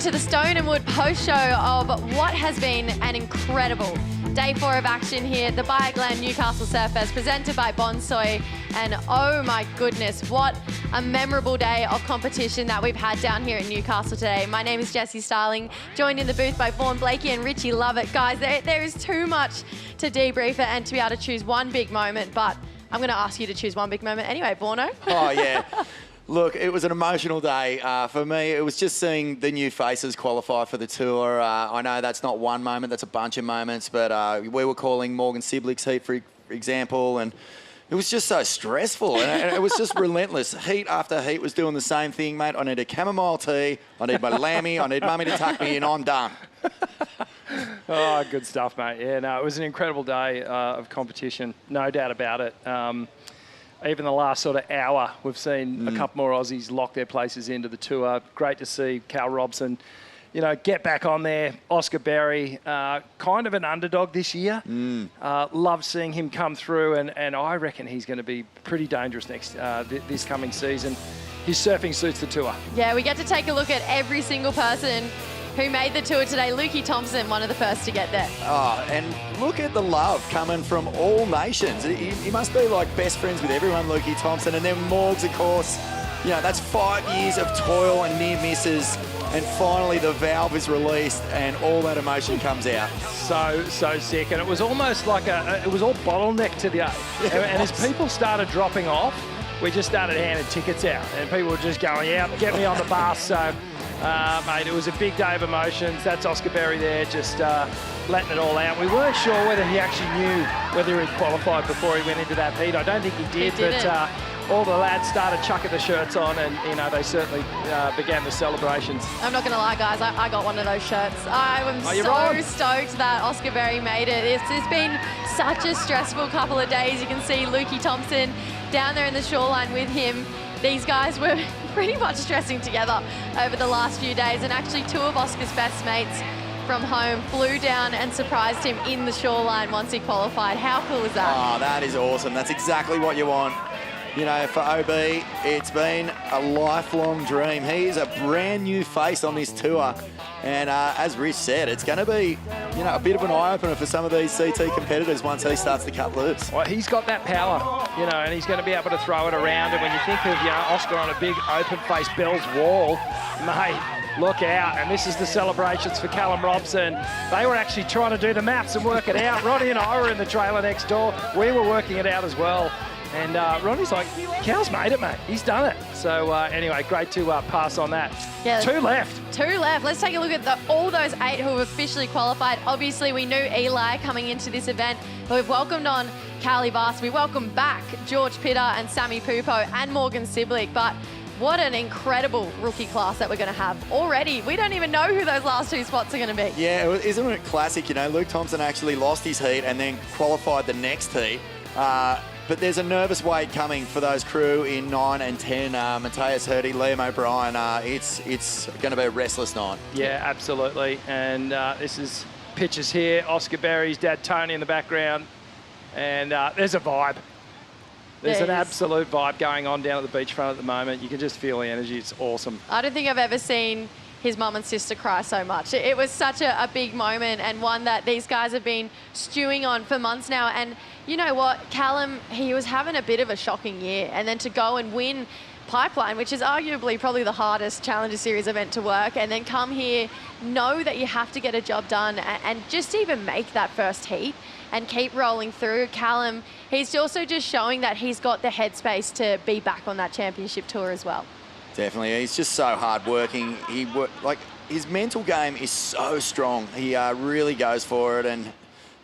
to the Stone and Wood post show of what has been an incredible day 4 of action here at the Bioglan Newcastle SURFEST presented by Bonsoy. And oh my goodness, what a memorable day of competition that we've had down here at Newcastle today. My name is Jessie Starling, joined in the booth by Vaughan Blakey and Richie Lovett. Guys, there is too much to debrief it and to be able to choose one big moment, but I'm going to ask you to choose one big moment anyway, Vaughano. Oh, yeah. Look, it was an emotional day. For me, it was just seeing the new faces qualify for the tour. I know that's not one moment, that's a bunch of moments, but we were calling Morgan Cibilic's heat, for example, and it was just so stressful. And it was just relentless. Heat after heat was doing the same thing, mate. I need a chamomile tea, I need my lammy, I need mummy to tuck me in, I'm done. Oh, good stuff, mate. Yeah, no, it was an incredible day of competition, no doubt about it. Even the last sort of hour, we've seen a couple more Aussies lock their places into the tour. Great to see Callum Robson, you know, get back on there. Oscar Berry, kind of an underdog this year. Love seeing him come through, and I reckon he's going to be pretty dangerous this coming season. His surfing suits the tour. Yeah, we get to take a look at every single person who made the tour today. Luke Thompson, one of the first to get there. Oh, and look at the love coming from all nations. He must be like best friends with everyone, Luke Thompson. And then Morgs, of course. You know, that's 5 years of toil and near misses. And finally the valve is released and all that emotion comes out. So sick. And it was almost like it was all bottlenecked to the and as people started dropping off, we just started handing tickets out. And people were just going, yeah, get me on the bus. So, mate, it was a big day of emotions. That's Oscar Berry there, just letting it all out. We weren't sure whether he actually knew whether he'd qualified before he went into that heat. I don't think he did, but all the lads started chucking the shirts on, and you know they certainly began the celebrations. I'm not going to lie, guys. I got one of those shirts. I am so stoked that Oscar Berry made it. It's been such a stressful couple of days. You can see Lukey Thompson down there in the shoreline with him. These guys were pretty much stressing together over the last few days, and actually 2 of Oscar's best mates from home flew down and surprised him in the shoreline once he qualified. How cool is that? Oh, that is awesome. That's exactly what you want. You know, for OB, it's been a lifelong dream. He is a brand new face on this tour. And as Rich said, it's going to be, you know, a bit of an eye-opener for some of these CT competitors once he starts to cut loose. Well, he's got that power, you know, and he's going to be able to throw it around. And when you think of, you know, Oscar on a big open-face Bell's wall, mate, look out. And this is the celebrations for Callum Robson. They were actually trying to do the maths and work it out. Ronnie and I were in the trailer next door. We were working it out as well. And Ronnie's like, Cal's made it, mate. He's done it. So anyway, great to pass on that. Yeah, 2 left. 2 left. Let's take a look at all those 8 who have officially qualified. Obviously, we knew Eli coming into this event, but we've welcomed on Carly Bass. We welcome back George Pitter and Sammy Pupo and Morgan Cibilic. But what an incredible rookie class that we're going to have already. We don't even know who those last 2 spots are going to be. Yeah, isn't it classic? You know, Luke Thompson actually lost his heat and then qualified the next heat. But there's a nervous wait coming for those crew in 9 and 10. Matthias Hurdy, Liam O'Brien. It's going to be a restless night. Yeah, absolutely. And this is pictures here. Oscar Berry's dad, Tony, in the background. And there's a vibe. There's an absolute vibe going on down at the beachfront at the moment. You can just feel the energy. It's awesome. I don't think I've ever seen his mum and sister cry so much. It was such a big moment, and one that these guys have been stewing on for months now. And you know what, Callum, he was having a bit of a shocking year, and then to go and win Pipeline, which is arguably probably the hardest Challenger Series event to work, and then come here, know that you have to get a job done, and just even make that first heat and keep rolling through. Callum, he's also just showing that he's got the headspace to be back on that championship tour as well. Definitely, he's just so hard-working. His mental game is so strong. He really goes for it, and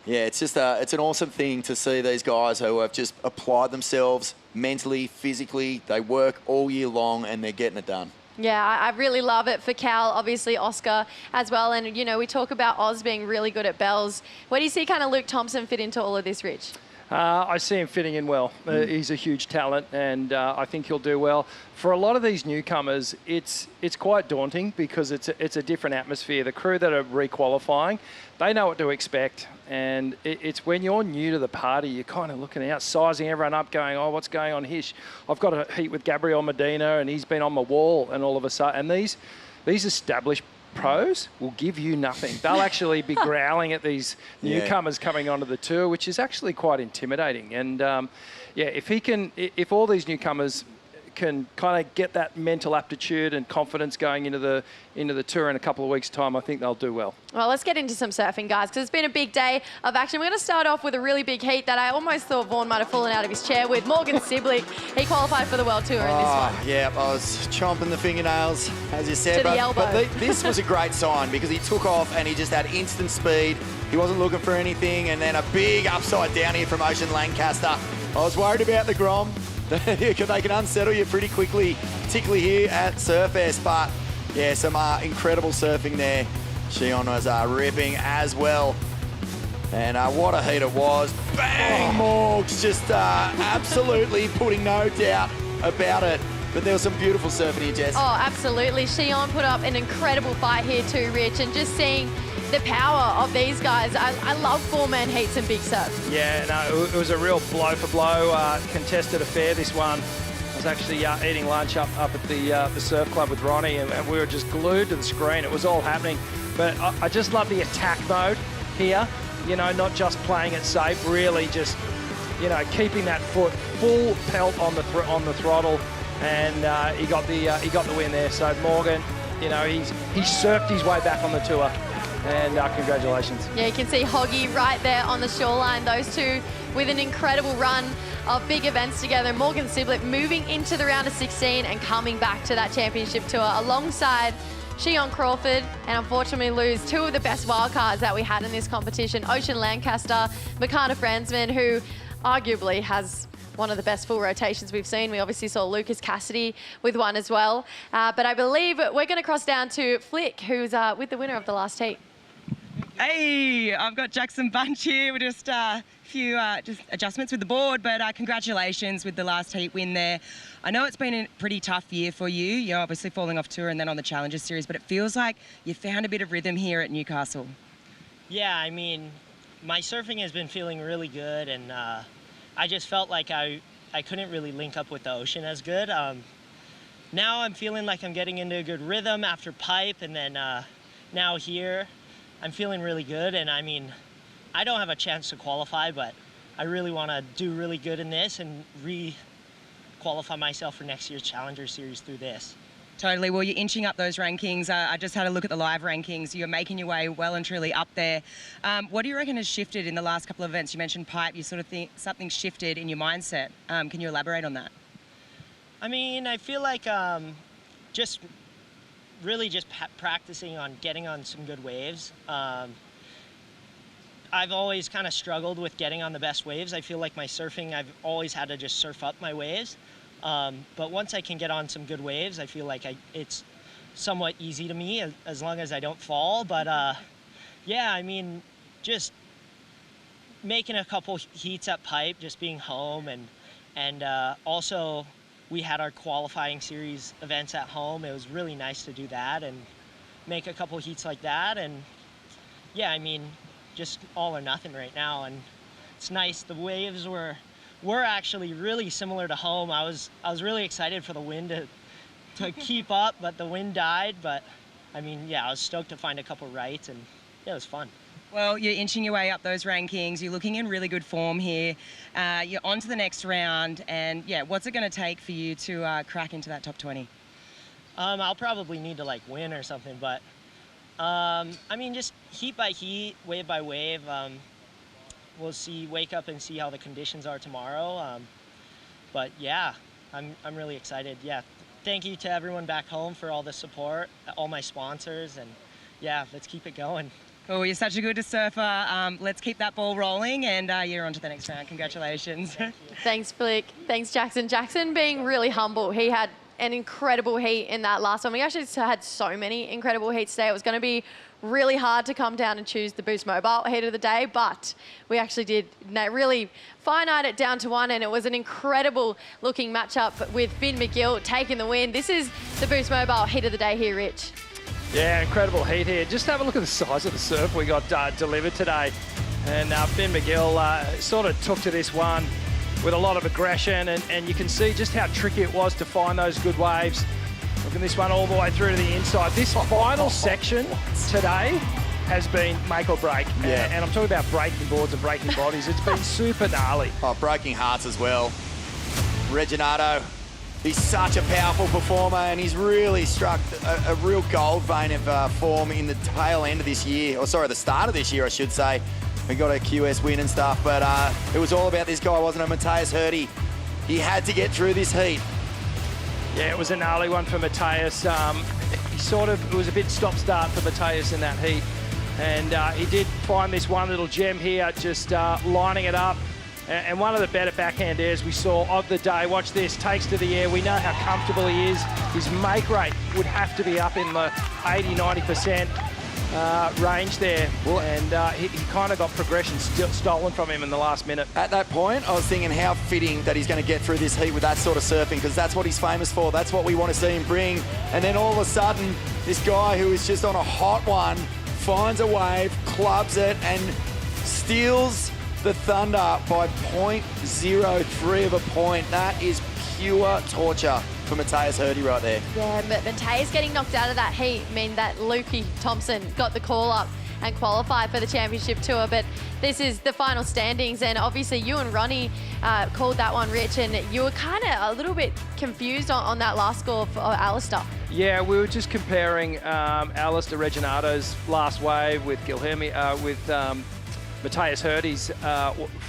yeah, it's just it's an awesome thing to see these guys who have just applied themselves mentally, physically. They work all year long, and they're getting it done. Yeah, I really love it for Cal, obviously Oscar as well. And, you know, we talk about Oz being really good at bells. Where do you see kind of Luke Thompson fit into all of this, Rich? I see him fitting in well. He's a huge talent, and I think he'll do well. For a lot of these newcomers, it's quite daunting because it's a different atmosphere. The crew that are requalifying, they know what to expect, and it's when you're new to the party, you're kind of looking out, sizing everyone up, going, oh, what's going on here? I've got a heat with Gabriel Medina, and he's been on my wall, and all of a sudden, and these established pros will give you nothing. They'll actually be growling at these newcomers coming onto the tour, which is actually quite intimidating. And if all these newcomers can kind of get that mental aptitude and confidence going into the tour in a couple of weeks' time, I think they'll do well. Well, let's get into some surfing, guys, because it's been a big day of action. We're going to start off with a really big heat that I almost thought Vaughan might have fallen out of his chair with. Morgan Cibilic, he qualified for the World Tour in this one. Yeah, I was chomping the fingernails, as you said. To the elbow. But this was a great sign because he took off and he just had instant speed. He wasn't looking for anything, and then a big upside down here from Ocean Lancaster. I was worried about the Grom. They can unsettle you pretty quickly, particularly here at SURFEST. But yeah, some incredible surfing there. Xion was ripping as well. And what a heat it was. Bang! Morgs just absolutely putting no doubt about it. But there was some beautiful surfing here, Jess. Oh, absolutely. Xion put up an incredible fight here too, Rich, and just seeing the power of these guys. I love four-man heats and big surf. Yeah, no, it was a real blow-for-blow contested affair, this one. I was actually eating lunch up at the surf club with Ronnie, and we were just glued to the screen. It was all happening. But I just love the attack mode here, you know, not just playing it safe, really just, you know, keeping that foot full pelt on the throttle, and he got the win there. So Morgan, you know, he surfed his way back on the tour. And congratulations. Yeah, you can see Hoggy right there on the shoreline. Those two with an incredible run of big events together. Morgan Cibilic moving into the round of 16 and coming back to that championship tour alongside Xion Crawford, and unfortunately lose two of the best wildcards that we had in this competition. Ocean Lancaster, Makana Fransman, who arguably has one of the best full rotations we've seen. We obviously saw Lucas Cassidy with one as well. But I believe we're going to cross down to Flick, who's with the winner of the last heat. Hey, I've got Jackson Bunch here. We're just a few just adjustments with the board, but congratulations with the last heat win there. I know it's been a pretty tough year for you. You're obviously falling off tour and then on the Challenger Series, but it feels like you found a bit of rhythm here at Newcastle. Yeah, I mean, my surfing has been feeling really good, and I just felt like I couldn't really link up with the ocean as good. Now I'm feeling like I'm getting into a good rhythm after pipe, and then now here I'm feeling really good. And I mean, I don't have a chance to qualify, but I really want to do really good in this and re-qualify myself for next year's Challenger Series through this. Totally. Well, you're inching up those rankings. I just had a look at the live rankings. You're making your way well and truly up there. What do you reckon has shifted in the last couple of events? You mentioned pipe. You sort of think something shifted in your mindset. Can you elaborate on that? I mean, I feel like just really just practicing on getting on some good waves. I've always kind of struggled with getting on the best waves. I feel like my surfing, I've always had to just surf up my waves. But once I can get on some good waves, I feel like it's somewhat easy to me as long as I don't fall. But yeah, I mean, just making a couple heats at pipe, just being home, and also we had our qualifying series events at home. It was really nice to do that and make a couple heats like that. And yeah, I mean, just all or nothing right now. And it's nice. The waves were actually really similar to home. I was really excited for the wind to keep up, but the wind died. But I mean, yeah, I was stoked to find a couple rights, and yeah, it was fun. Well, you're inching your way up those rankings. You're looking in really good form here. You're on to the next round, and yeah, what's it going to take for you to crack into that top 20? I'll probably need to like win or something, but I mean, just heat by heat, wave by wave. We'll see. Wake up and see how the conditions are tomorrow. But yeah, I'm really excited. Yeah, thank you to everyone back home for all the support, all my sponsors, and yeah, let's keep it going. Oh, you're such a good surfer. Let's keep that ball rolling, and you're on to the next round. Congratulations. Thanks, Flick. Thanks, Jackson. Jackson being really humble. He had an incredible heat in that last one. We actually had so many incredible heats today. It was going to be really hard to come down and choose the Boost Mobile heat of the day, but we actually did really finite it down to one, and it was an incredible looking matchup with Finn McGill taking the win. This is the Boost Mobile heat of the day here, Rich. Yeah, incredible heat here. Just have a look at the size of the surf we got delivered today. And Ben McGill sort of took to this one with a lot of aggression, and you can see just how tricky it was to find those good waves. Look at this one all the way through to the inside. This final section today has been make or break. Yeah. And I'm talking about breaking boards and breaking bodies. It's been super gnarly. Oh, breaking hearts as well. Reginato, he's such a powerful performer, and he's really struck a real gold vein of form in the tail end of this year. Or sorry, the start of this year, I should say. We got a QS win and stuff, but it was all about this guy, wasn't it? Matthias Hurdy. He had to get through this heat. Yeah, it was a gnarly one for Matthias. It was a bit stop-start for Matthias in that heat. And he did find this one little gem here, just lining it up. And one of the better backhand airs we saw of the day. Watch this, takes to the air. We know how comfortable he is. His make rate would have to be up in the 80-90% range there. Well, and he kind of got progression stolen from him in the last minute. At that point, I was thinking how fitting that he's going to get through this heat with that sort of surfing, because that's what he's famous for. That's what we want to see him bring. And then all of a sudden, this guy who is just on a hot one finds a wave, clubs it, and steals the thunder by 0.03 of a point. That is pure torture for Matthias Hurdy right there. Yeah, but Matthias getting knocked out of that heat meant that Luke Thompson got the call up and qualified for the championship tour. But this is the final standings, and obviously you and Ronnie called that one, Rich, and you were kind of a little bit confused on that last score for Alistair. Yeah, we were just comparing Alistair Reginato's last wave with Matthias Hurdy's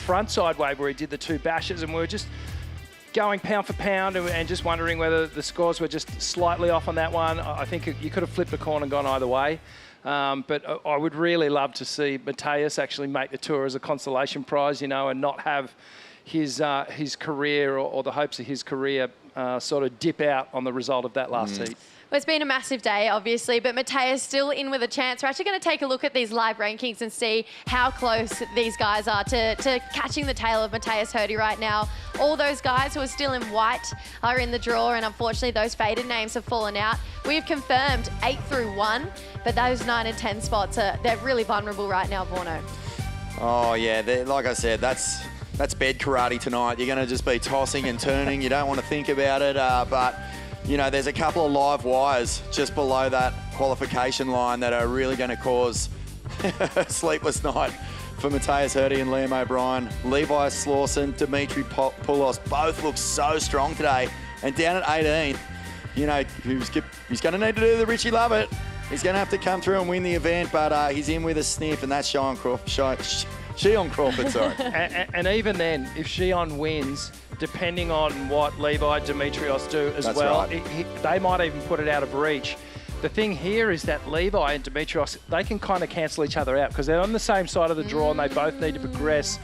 frontside wave where he did the 2 bashes, and we were just going pound for pound and just wondering whether the scores were just slightly off on that one. I think you could have flipped a coin and gone either way. But I would really love to see Matthias actually make the tour as a consolation prize, and not have his career or the hopes of his career sort of dip out on the result of that last heat. Well, it's been a massive day, obviously, but Matthias still in with a chance. We're actually going to take a look at these live rankings and see how close these guys are to catching the tail of Matthias Hurdy right now. All those guys who are still in white are in the draw, and unfortunately those faded names have fallen out. We've confirmed 8 through 1, but those 9 and 10 spots, they're really vulnerable right now, Vorno. Oh, yeah, like I said, that's bed karate tonight. You're going to just be tossing and turning. You don't want to think about it, but there's a couple of live wires just below that qualification line that are really going to cause a sleepless night for Matthias Hurdy and Liam O'Brien. Levi Slawson, Dimitri Poulos both look so strong today. And down at 18, he's going to need to do the Richie Lovett. He's going to have to come through and win the event, but he's in with a sniff, and that's Shion Crawford, sorry. and even then, if Shion wins, depending on what Levi Dimitrios do as That's well, right. they might even put it out of reach. The thing here is that Levi and Dimitrios, they can kind of cancel each other out because they're on the same side of the draw and they both need to progress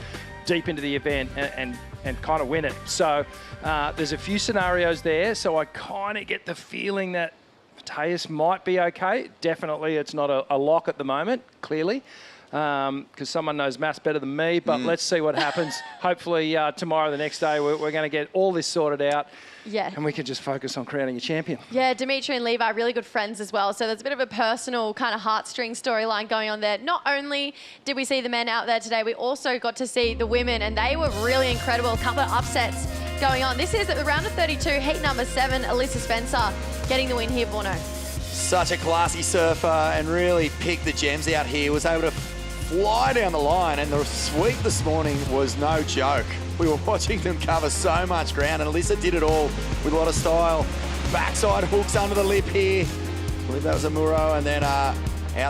deep into the event and kind of win it. So there's a few scenarios there. So I kind of get the feeling that Matthias might be okay. Definitely it's not a lock at the moment, clearly. Because someone knows maths better than me, but let's see what happens. Hopefully tomorrow, the next day, we're going to get all this sorted out. Yeah. And we can just focus on crowning a champion. Yeah, Dimitri and Levi are really good friends as well. So there's a bit of a personal kind of heartstring storyline going on there. Not only did we see the men out there today, we also got to see the women, and they were really incredible. A couple of upsets going on. This is the round of 32, heat number 7, Alyssa Spencer getting the win here, Vorno. Such a classy surfer and really picked the gems out here. Was able to fly down the line, and the sweep this morning was no joke. We were watching them cover so much ground, and Alyssa did it all with a lot of style. Backside hooks under the lip here. I believe that was a Muro, and then out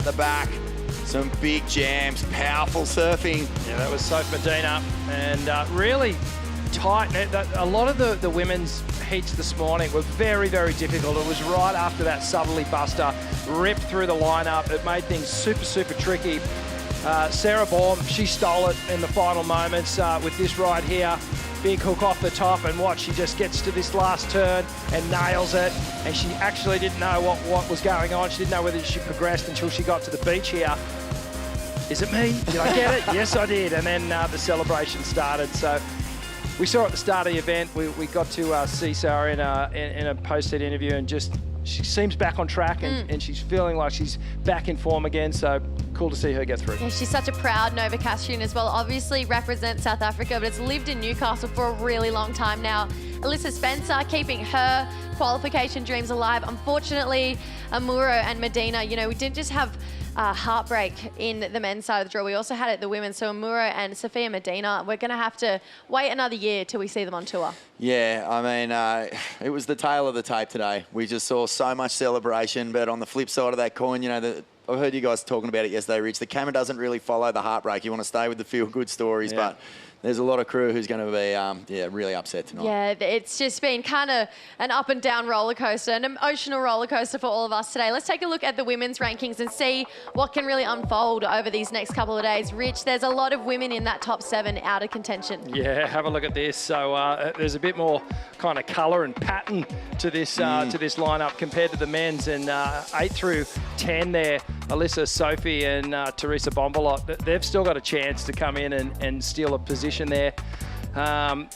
the back, some big jams, powerful surfing. Yeah, that was Soph Medina, and really tight. A lot of the women's heats this morning were very, very difficult. It was right after that southerly buster ripped through the lineup. It made things super, super tricky. Sarah Baum, she stole it in the final moments with this ride here. Big hook off the top, and she just gets to this last turn and nails it. And she actually didn't know what was going on. She didn't know whether she progressed until she got to the beach here. Is it me? Did I get it? Yes, I did. And then the celebration started. So we saw at the start of the event, we got to see Sarah in a post-heat interview, and just she seems back on track, and she's feeling like she's back in form again. So cool to see her get through. Yeah, she's such a proud Novocastrian as well. Obviously represents South Africa, but has lived in Newcastle for a really long time now. Alyssa Spencer keeping her qualification dreams alive. Unfortunately, Amuro and Medina, you know, we didn't just have heartbreak in the men's side of the draw. We also had it the women's. So Amuro and Siphie and Medina, we're going to have to wait another year till we see them on tour. Yeah, I mean, it was the tail of the tape today. We just saw so much celebration, but on the flip side of that coin, you know, I heard you guys talking about it yesterday, Rich. The camera doesn't really follow the heartbreak. You want to stay with the feel-good stories, but there's a lot of crew who's going to be, really upset tonight. Yeah, it's just been kind of an up and down roller coaster, an emotional roller coaster for all of us today. Let's take a look at the women's rankings and see what can really unfold over these next couple of days. Rich, there's a lot of women in that top 7 out of contention. Yeah, have a look at this. So there's a bit more kind of colour and pattern to this lineup compared to the men's. And 8 through 10 there, Alyssa, Sophie and Teresa Bonsoy, they've still got a chance to come in and steal a position there.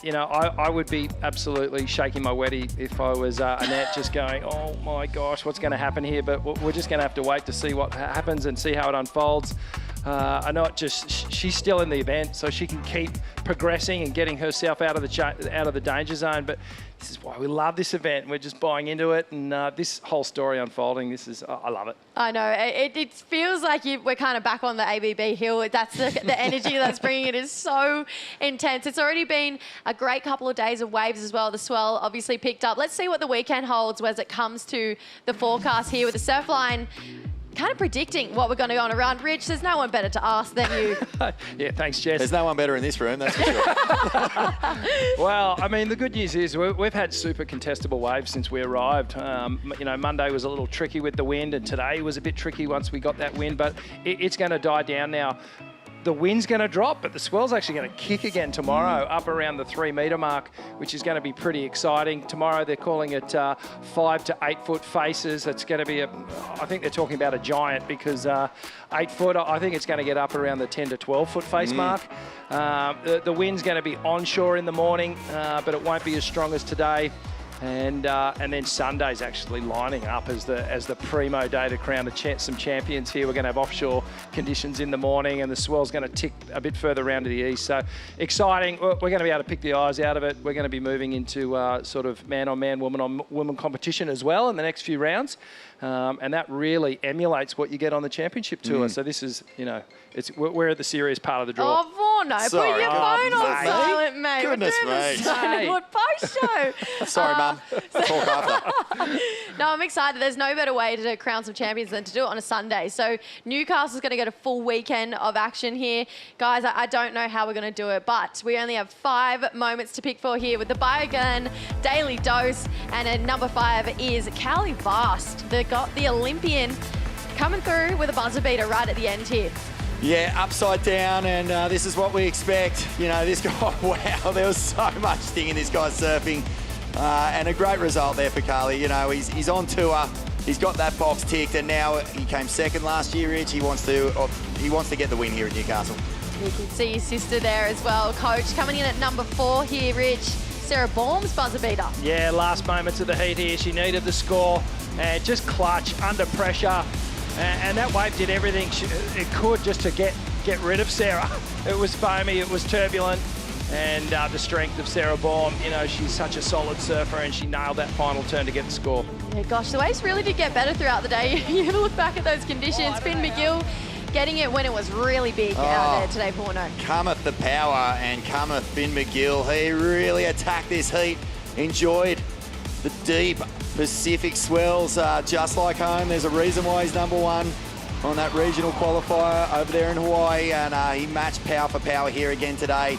You know, I would be absolutely shaking my weddy if I was Annette, just going, oh my gosh, what's going to happen here? But we're just going to have to wait to see what happens and see how it unfolds. I know she's still in the event, so she can keep progressing and getting herself out of the danger zone. But this is why we love this event. We're just buying into it, and this whole story unfolding. I love it. I know it feels like we're kind of back on the ABB hill. That's the energy that's bringing it is so intense. It's already been a great couple of days of waves as well. The swell obviously picked up. Let's see what the weekend holds as it comes to the forecast here with the surf line. Kind of predicting what we're going to go on around. Rich, there's no one better to ask than you. Yeah, thanks, Jess. There's no one better in this room, that's for sure. Well, I mean, the good news is we've had super contestable waves since we arrived. You know, Monday was a little tricky with the wind, and today was a bit tricky once we got that wind, but it's going to die down now. The wind's going to drop, but the swell's actually going to kick again tomorrow up around the 3 metre mark, which is going to be pretty exciting. Tomorrow they're calling it 5 to 8 foot faces. It's going to be I think they're talking about a giant because 8 foot, I think it's going to get up around the 10 to 12 foot face mark. The wind's going to be onshore in the morning, but it won't be as strong as today. And then Sunday's actually lining up as the primo day to crown some champions here. We're going to have offshore conditions in the morning, and the swell's going to tick a bit further around to the east. So exciting. We're going to be able to pick the eyes out of it. We're going to be moving into sort of man-on-man, woman-on-woman competition as well in the next few rounds. And that really emulates what you get on the championship tour. So this is, you know, we're at the serious part of the draw. Oh, Vorno, put your phone on silent, mate. Goodness we're doing me. the Silent post show. Sorry, Mum. Talk after. No, I'm excited. There's no better way to crown some champions than to do it on a Sunday. So Newcastle's going to get a full weekend of action here. Guys, I don't know how we're going to do it, but we only have 5 moments to pick for here with the Bioglan Daily Dose. And at number 5 is Callie Vast, the Olympian, coming through with a buzzer beater right at the end here. Yeah, upside down, and this is what we expect. You know, this guy, wow, there was so much sting in this guy's surfing. And a great result there for Carly. You know, he's on tour. He's got that box ticked, and now he came second last year, Rich. He wants to get the win here at Newcastle. You can see his sister there as well. Coach coming in at number 4 here, Rich. Sarah Baum's buzzer beater. Yeah, last moments of the heat here. She needed the score. Just clutch, under pressure. And that wave did everything it could just to get rid of Sarah. It was foamy, it was turbulent. And the strength of Sarah Baum, you know, she's such a solid surfer, and she nailed that final turn to get the score. Yeah, gosh, the waves really did get better throughout the day. You look back at those conditions. Finn McGill getting it when it was really big out there today, Porno. Cometh the power, and cometh Finn McGill. He really attacked this heat, enjoyed the deep Pacific swells just like home. There's a reason why he's number 1 on that regional qualifier over there in Hawaii, and he matched power for power here again today.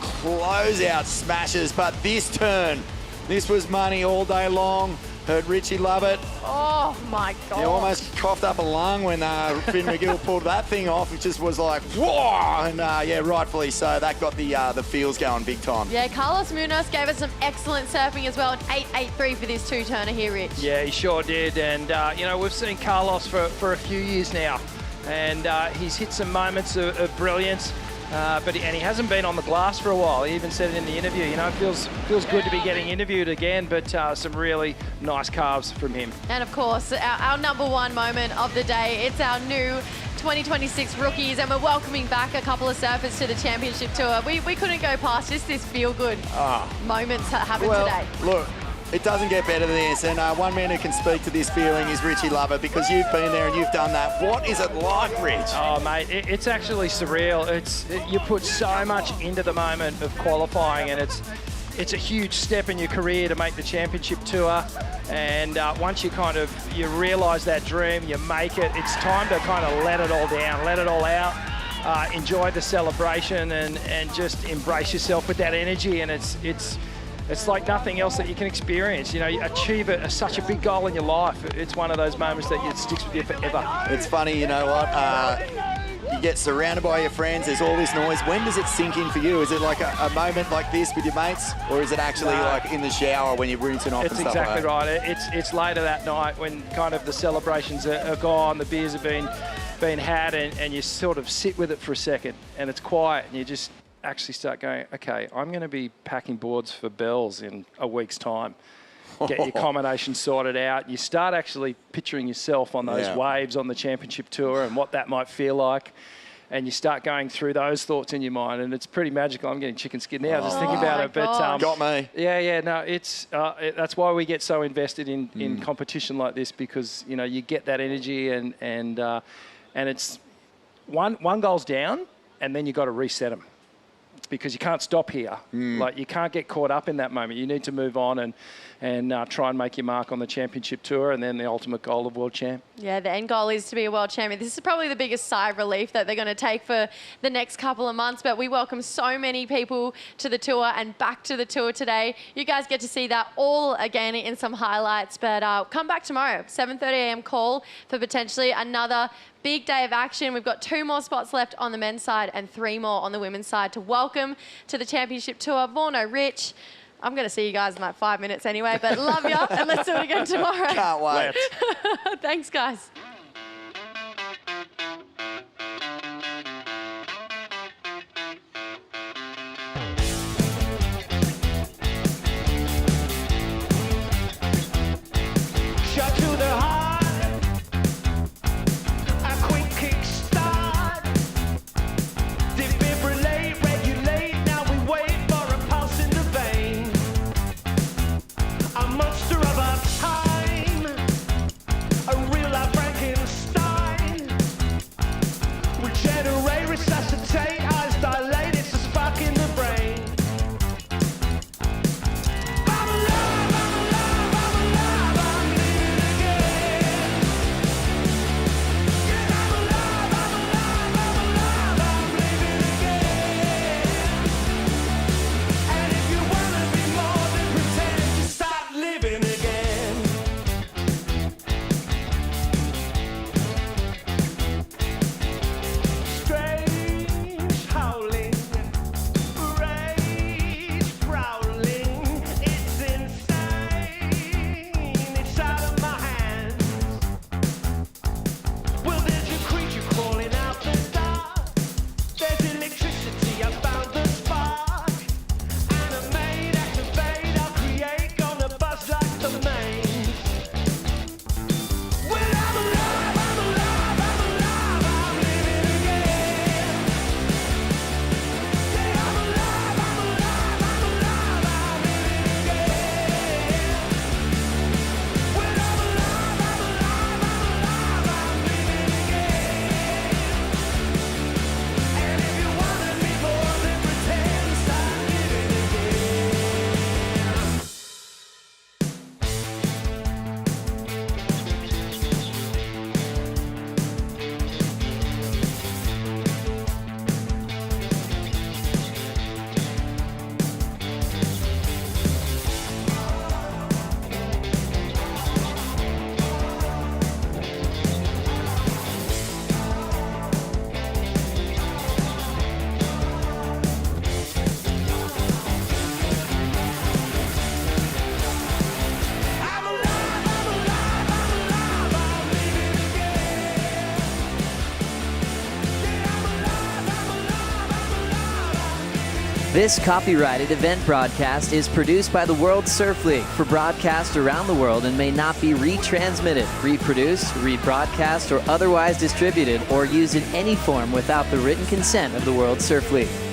Closeout smashes, but this turn, this was money all day long. Heard Richie love it. Oh my God. He almost coughed up a lung when Finn McGill pulled that thing off. It just was like, whoa! And yeah, rightfully so. That got the feels going big time. Yeah, Carlos Munoz gave us some excellent surfing as well. An 8.83 for this 2-turner here, Rich. Yeah, he sure did. And, you know, we've seen Carlos for a few years now. And he's hit some moments of brilliance. But he hasn't been on the glass for a while. He even said it in the interview. You know, it feels good to be getting interviewed again, but some really nice carves from him. And of course, our number 1 moment of the day, it's our new 2026 rookies, and we're welcoming back a couple of surfers to the championship tour. We couldn't go past just this feel-good moments that happened today. Look, it doesn't get better than this, and one man who can speak to this feeling is Richie Lover, because you've been there and you've done that. What is it like, Rich? Oh, mate, it's actually surreal. You put so much into the moment of qualifying, and it's a huge step in your career to make the championship tour. And once you realise that dream, you make it, it's time to kind of let it all down, let it all out, enjoy the celebration and just embrace yourself with that energy. And it's like nothing else that you can experience. You know, you achieve such a big goal in your life. It's one of those moments that it sticks with you forever. It's funny, you know what? You get surrounded by your friends, there's all this noise. When does it sink in for you? Is it like a moment like this with your mates, or is it actually like in the shower when you're rinsing off and stuff? It's exactly right. It's later that night when kind of the celebrations are gone, the beers have been had, and you sort of sit with it for a second, and it's quiet, and you just actually start going, okay, I'm going to be packing boards for Bells in a week's time. Get your accommodation sorted out. You start actually picturing yourself on those waves on the championship tour and what that might feel like. And you start going through those thoughts in your mind, and it's pretty magical. I'm getting chicken skin now just thinking about it. But got me. Yeah. No, it's that's why we get so invested in competition like this, because you know you get that energy and it's one goal's down, and then you got to reset them. Because you can't stop here. Like, you can't get caught up in that moment. You need to move on and try and make your mark on the championship tour, and then the ultimate goal of world champ. Yeah, the end goal is to be a world champion. This is probably the biggest sigh of relief that they're going to take for the next couple of months, but we welcome so many people to the tour and back to the tour today. You guys get to see that all again in some highlights, but come back tomorrow, 7:30 a.m. call for potentially another big day of action. We've got 2 more spots left on the men's side and 3 more on the women's side to welcome to the championship tour. Vorno, Rich, I'm going to see you guys in like 5 minutes anyway, but love ya, and let's do it again tomorrow. Can't wait. Thanks, guys. Shot to the heart, a quick kick start. Defibrillate, regulate, now we wait for a pulse in the vein. A monster of a time, a real life Frankenstein. This copyrighted event broadcast is produced by the World Surf League for broadcast around the world and may not be retransmitted, reproduced, rebroadcast, or otherwise distributed or used in any form without the written consent of the World Surf League.